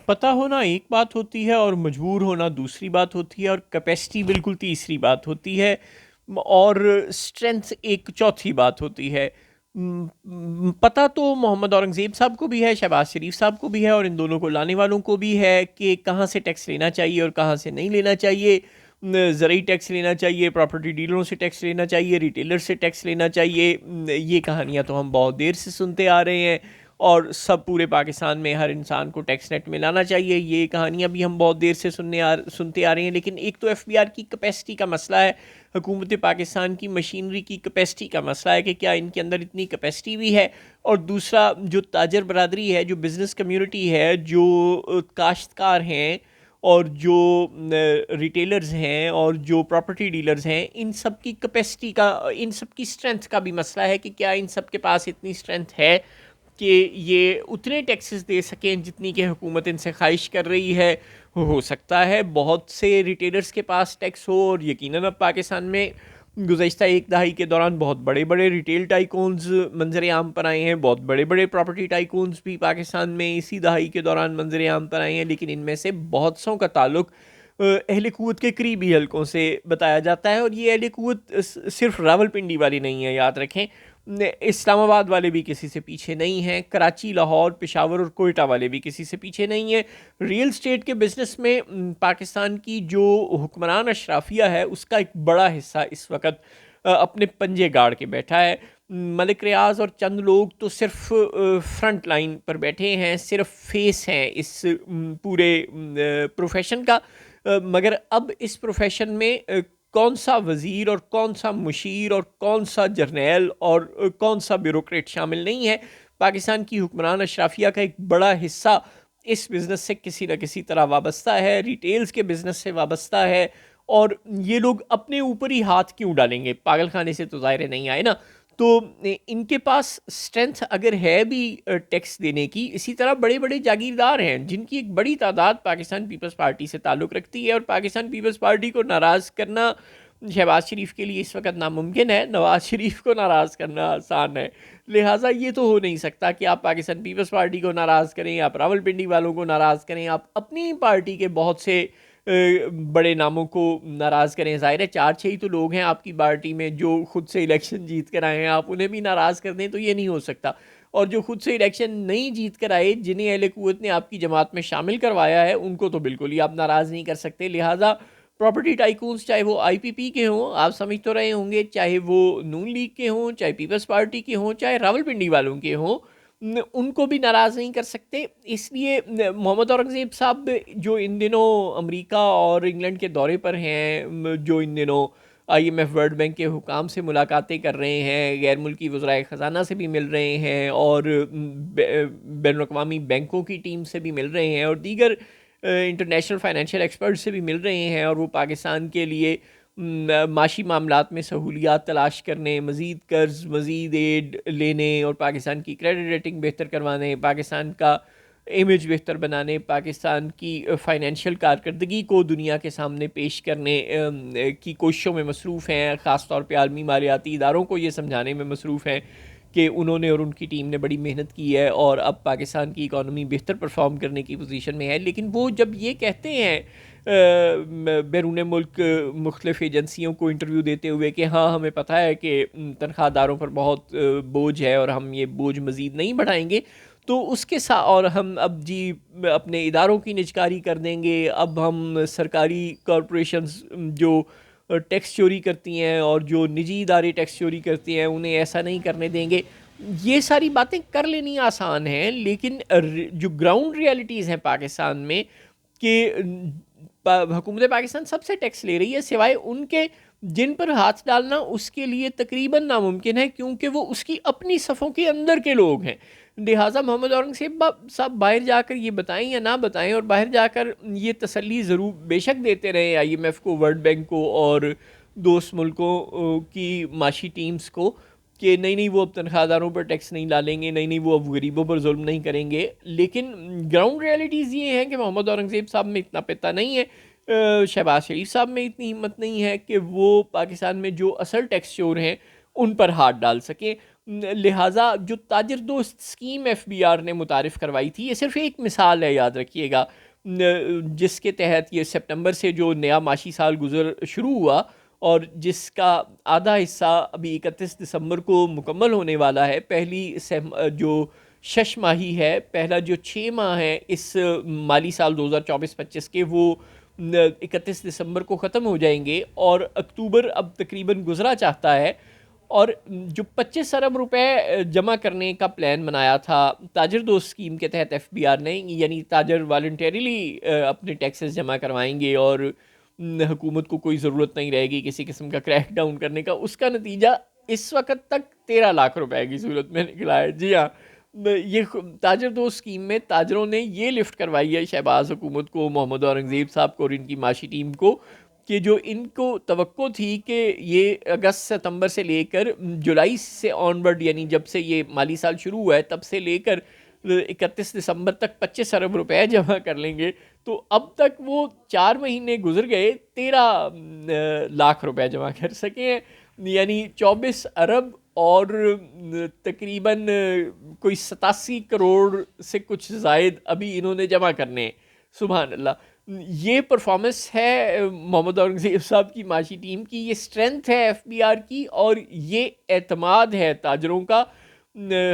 پتہ ہونا ایک بات ہوتی ہے اور مجبور ہونا دوسری بات ہوتی ہے، اور کیپیسٹی بالکل تیسری بات ہوتی ہے، اور اسٹرینتھ ایک چوتھی بات ہوتی ہے۔ پتہ تو محمد اورنگزیب صاحب کو بھی ہے، شہباز شریف صاحب کو بھی ہے، اور ان دونوں کو لانے والوں کو بھی ہے کہ کہاں سے ٹیکس لینا چاہیے اور کہاں سے نہیں لینا چاہیے۔ زرعی ٹیکس لینا چاہیے، پراپرٹی ڈیلروں سے ٹیکس لینا چاہیے، ریٹیلر سے ٹیکس لینا چاہیے۔ یہ کہانیاں تو ہم بہت دیر سے سنتے آ رہے ہیں، اور سب پورے پاکستان میں ہر انسان کو ٹیکس نیٹ میں لانا چاہیے، یہ کہانیاں بھی ہم بہت دیر سے سنتے آ رہے ہیں۔ لیکن ایک تو ایف بی آر کی کیپیسٹی کا مسئلہ ہے، حکومت پاکستان کی مشینری کی کیپیسٹی کا مسئلہ ہے کہ کیا ان کے اندر اتنی کیپیسٹی بھی ہے، اور دوسرا جو تاجر برادری ہے، جو بزنس کمیونٹی ہے، جو کاشتکار ہیں، اور جو ریٹیلرز ہیں، اور جو پراپرٹی ڈیلرز ہیں، ان سب کی کیپیسٹی کا، ان سب کی اسٹرینتھ کا بھی مسئلہ ہے کہ کیا ان سب کے پاس اتنی اسٹرینتھ ہے کہ یہ اتنے ٹیکسز دے سکیں جتنی کہ حکومت ان سے خواہش کر رہی ہے۔ ہو سکتا ہے بہت سے ریٹیلرز کے پاس ٹیکس ہو، اور یقیناً اب پاکستان میں گزشتہ ایک دہائی کے دوران بہت بڑے بڑے ریٹیل ٹائکونز منظر عام پر آئے ہیں، بہت بڑے بڑے پراپرٹی ٹائکونز بھی پاکستان میں اسی دہائی کے دوران منظر عام پر آئے ہیں، لیکن ان میں سے بہت سوں کا تعلق اہل قوت کے قریبی حلقوں سے بتایا جاتا ہے، اور یہ اہل قوت صرف راول پنڈی والی نہیں ہے، یاد رکھیں۔ اسلام آباد والے بھی کسی سے پیچھے نہیں ہیں، کراچی، لاہور، پشاور اور کوئٹہ والے بھی کسی سے پیچھے نہیں ہیں۔ ریل اسٹیٹ کے بزنس میں پاکستان کی جو حکمران اشرافیہ ہے، اس کا ایک بڑا حصہ اس وقت اپنے پنجے گاڑ کے بیٹھا ہے۔ ملک ریاض اور چند لوگ تو صرف فرنٹ لائن پر بیٹھے ہیں، صرف فیس ہیں اس پورے پروفیشن کا، مگر اب اس پروفیشن میں کون سا وزیر اور کون سا مشیر اور کون سا جرنیل اور کون سا بیوروکریٹ شامل نہیں ہے۔ پاکستان کی حکمران اشرافیہ کا ایک بڑا حصہ اس بزنس سے کسی نہ کسی طرح وابستہ ہے، ریٹیلز کے بزنس سے وابستہ ہے، اور یہ لوگ اپنے اوپر ہی ہاتھ کیوں ڈالیں گے؟ پاگل خانے سے تو ظاہر نہیں آئے نا۔ تو ان کے پاس اسٹرینتھ اگر ہے بھی ٹیکس دینے کی، اسی طرح بڑے بڑے جاگیردار ہیں جن کی ایک بڑی تعداد پاکستان پیپلز پارٹی سے تعلق رکھتی ہے، اور پاکستان پیپلز پارٹی کو ناراض کرنا شہباز شریف کے لیے اس وقت ناممکن ہے، نواز شریف کو ناراض کرنا آسان ہے۔ لہٰذا یہ تو ہو نہیں سکتا کہ آپ پاکستان پیپلز پارٹی کو ناراض کریں، آپ راول پنڈی والوں کو ناراض کریں، آپ اپنی پارٹی کے بہت سے بڑے ناموں کو ناراض کریں۔ ظاہر ہے 4-6 ہی تو لوگ ہیں آپ کی پارٹی میں جو خود سے الیکشن جیت کر آئے ہیں، آپ انہیں بھی ناراض کر دیں تو یہ نہیں ہو سکتا۔ اور جو خود سے الیکشن نہیں جیت کر آئے، جنہیں اہل قوت نے آپ کی جماعت میں شامل کروایا ہے، ان کو تو بالکل ہی آپ ناراض نہیں کر سکتے۔ لہٰذا پراپرٹی ٹائکونز چاہے وہ آئی پی پی کے ہوں، آپ سمجھ تو رہے ہوں گے، چاہے وہ نون لیگ کے ہوں، چاہے پیپلز پارٹی کے ہوں، چاہے راول پنڈی والوں کے ہوں، ان کو بھی ناراض نہیں کر سکتے۔ اس لیے محمد اورنگزیب صاحب جو ان دنوں امریکہ اور انگلینڈ کے دورے پر ہیں، جو ان دنوں I M F, World Bank کے حکام سے ملاقاتیں کر رہے ہیں، غیر ملکی وزرائے خزانہ سے بھی مل رہے ہیں، اور بین الاقوامی بینکوں کی ٹیم سے بھی مل رہے ہیں، اور دیگر انٹرنیشنل فائنینشیل ایکسپرٹ سے بھی مل رہے ہیں، اور وہ پاکستان کے لیے معاشی معاملات میں سہولیات تلاش کرنے، مزید قرض، مزید ایڈ لینے، اور پاکستان کی کریڈٹ ریٹنگ بہتر کروانے، پاکستان کا امیج بہتر بنانے، پاکستان کی فائنینشیل کارکردگی کو دنیا کے سامنے پیش کرنے کی کوششوں میں مصروف ہیں۔ خاص طور پہ عالمی مالیاتی اداروں کو یہ سمجھانے میں مصروف ہیں کہ انہوں نے اور ان کی ٹیم نے بڑی محنت کی ہے، اور اب پاکستان کی اکانومی بہتر پرفارم کرنے کی پوزیشن میں ہے۔ لیکن وہ جب یہ کہتے ہیں بیرون ملک مختلف ایجنسیوں کو انٹرویو دیتے ہوئے کہ ہاں ہمیں پتہ ہے کہ تنخواہ داروں پر بہت بوجھ ہے، اور ہم یہ بوجھ مزید نہیں بڑھائیں گے، تو اس کے ساتھ اور ہم اب جی اپنے اداروں کی نجکاری کر دیں گے، اب ہم سرکاری کارپوریشنز جو ٹیکس چوری کرتی ہیں اور جو نجی ادارے ٹیکس چوری کرتی ہیں انہیں ایسا نہیں کرنے دیں گے۔ یہ ساری باتیں کر لینی آسان ہیں، لیکن جو گراؤنڈ ریالٹیز ہیں پاکستان میں کہ حکومت پاکستان سب سے ٹیکس لے رہی ہے، سوائے ان کے جن پر ہاتھ ڈالنا اس کے لیے تقریباً ناممکن ہے، کیونکہ وہ اس کی اپنی صفوں کے اندر کے لوگ ہیں۔ لہٰذا محمد اورنگزیب صاحب باہر جا کر یہ بتائیں یا نہ بتائیں، اور باہر جا کر یہ تسلی ضرور بے شک دیتے رہے آئی ایم ایف کو، ورلڈ بینک کو، اور دوست ملکوں کی معاشی ٹیمز کو کہ نہیں وہ اب تنخواہ داروں پر ٹیکس نہیں ڈالیں گے، نہیں وہ اب غریبوں پر ظلم نہیں کریں گے، لیکن گراؤنڈ ریالٹیز یہ ہیں کہ محمد اورنگزیب صاحب میں اتنا پتہ نہیں ہے، شہباز شریف صاحب میں اتنی ہمت نہیں ہے کہ وہ پاکستان میں جو اصل ٹیکس چور ہیں ان پر ہاتھ ڈال سکیں۔ لہٰذا جو تاجر دوست اسکیم ایف بی آر نے متعارف کروائی تھی، یہ صرف ایک مثال ہے، یاد رکھیے گا، جس کے تحت یہ سپٹمبر سے جو نیا معاشی سال شروع ہوا اور جس کا آدھا حصہ ابھی 31 دسمبر کو مکمل ہونے والا ہے. پہلی جو 6 ماہی ہے، پہلا جو 6 ماہ ہے اس مالی سال 2024-25 کے، وہ 31 دسمبر کو ختم ہو جائیں گے، اور اکتوبر اب تقریباً گزرا چاہتا ہے. اور جو 25 ارب روپے جمع کرنے کا پلان بنایا تھا تاجر دوست اسکیم کے تحت ایف بی آر نے، یعنی تاجر والنٹیریلی اپنے ٹیکسز جمع کروائیں گے اور حکومت کو کوئی ضرورت نہیں رہے گی کسی قسم کا کریک ڈاؤن کرنے کا، اس کا نتیجہ اس وقت تک 13 لاکھ روپے کی صورت میں نکلا ہے. جی ہاں، یہ تاجر دوست اسکیم میں تاجروں نے یہ لفٹ کروائی ہے شہباز حکومت کو، محمد اورنگزیب صاحب کو اور ان کی معاشی ٹیم کو، کہ جو ان کو توقع تھی کہ یہ اگست ستمبر سے لے کر جولائی سے آن ورڈ، یعنی جب سے یہ مالی سال شروع ہوا ہے تب سے لے کر 31 دسمبر تک 25 ارب روپے جمع کر لیں گے، تو اب تک وہ 4 مہینے گزر گئے، 13 لاکھ روپے جمع کر سکے ہیں، یعنی 24 ارب اور تقریباً کوئی 87 کروڑ سے کچھ زائد ابھی انہوں نے جمع کرنے. سبحان اللہ. یہ پرفارمنس ہے محمد اورنگزیب صاحب کی معاشی ٹیم کی، یہ اسٹرینتھ ہے ایف بی آر کی، اور یہ اعتماد ہے تاجروں کا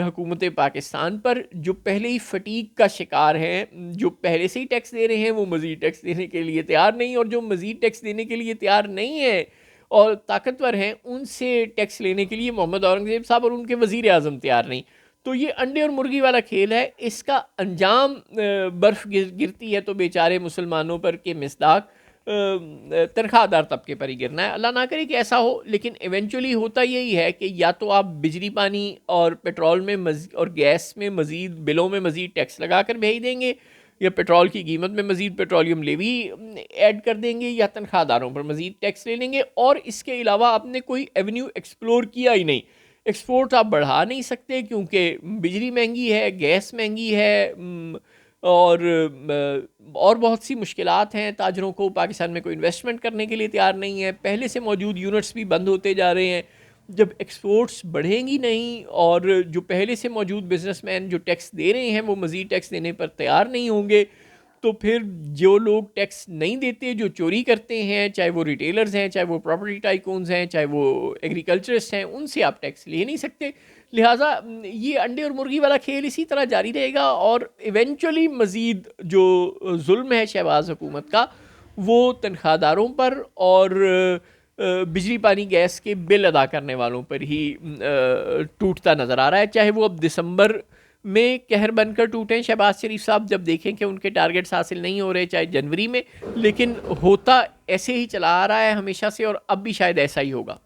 حکومت پاکستان پر، جو پہلے ہی فٹیگ کا شکار ہیں. جو پہلے سے ہی ٹیکس دے رہے ہیں وہ مزید ٹیکس دینے کے لیے تیار نہیں، اور جو مزید ٹیکس دینے کے لیے تیار نہیں ہے اور طاقتور ہیں، ان سے ٹیکس لینے کے لیے محمد اورنگزیب صاحب اور ان کے وزیر اعظم تیار نہیں. تو یہ انڈے اور مرغی والا کھیل ہے. اس کا انجام برف گرتی ہے تو بیچارے مسلمانوں پر کہ مصداق تنخواہ دار طبقے پر ہی گرنا ہے. اللہ نہ کرے کہ ایسا ہو، لیکن ایونچولی ہوتا یہی ہے کہ یا تو آپ بجلی پانی اور پیٹرول میں اور گیس میں مزید بلوں میں مزید ٹیکس لگا کر بھیج دیں گے، یا پیٹرول کی قیمت میں مزید پیٹرولیم لیوی ایڈ کر دیں گے، یا تنخواہ داروں پر مزید ٹیکس لے لیں گے. اور اس کے علاوہ آپ نے کوئی ایونیو ایکسپلور کیا ہی نہیں. ایکسپورٹ آپ بڑھا نہیں سکتے کیونکہ بجلی مہنگی ہے، گیس مہنگی ہے، اور بہت سی مشکلات ہیں. تاجروں کو پاکستان میں کوئی انویسٹمنٹ کرنے کے لیے تیار نہیں ہے، پہلے سے موجود یونٹس بھی بند ہوتے جا رہے ہیں. جب ایکسپورٹس بڑھیں گی نہیں اور جو پہلے سے موجود بزنس مین جو ٹیکس دے رہے ہیں وہ مزید ٹیکس دینے پر تیار نہیں ہوں گے، تو پھر جو لوگ ٹیکس نہیں دیتے، جو چوری کرتے ہیں، چاہے وہ ریٹیلرز ہیں، چاہے وہ پراپرٹی ٹائکونز ہیں، چاہے وہ ایگریکلچرسٹ ہیں، ان سے آپ ٹیکس لے نہیں سکتے. لہٰذا یہ انڈے اور مرغی والا کھیل اسی طرح جاری رہے گا، اور ایونچولی مزید جو ظلم ہے شہباز حکومت کا وہ تنخواہ داروں پر اور بجلی پانی گیس کے بل ادا کرنے والوں پر ہی ٹوٹتا نظر آ رہا ہے. چاہے وہ اب دسمبر میں قہر بن کر ٹوٹیں شہباز شریف صاحب جب دیکھیں کہ ان کے ٹارگٹس حاصل نہیں ہو رہے، چاہے جنوری میں، لیکن ہوتا ایسے ہی چلا آ رہا ہے ہمیشہ سے، اور اب بھی شاید ایسا ہی ہوگا.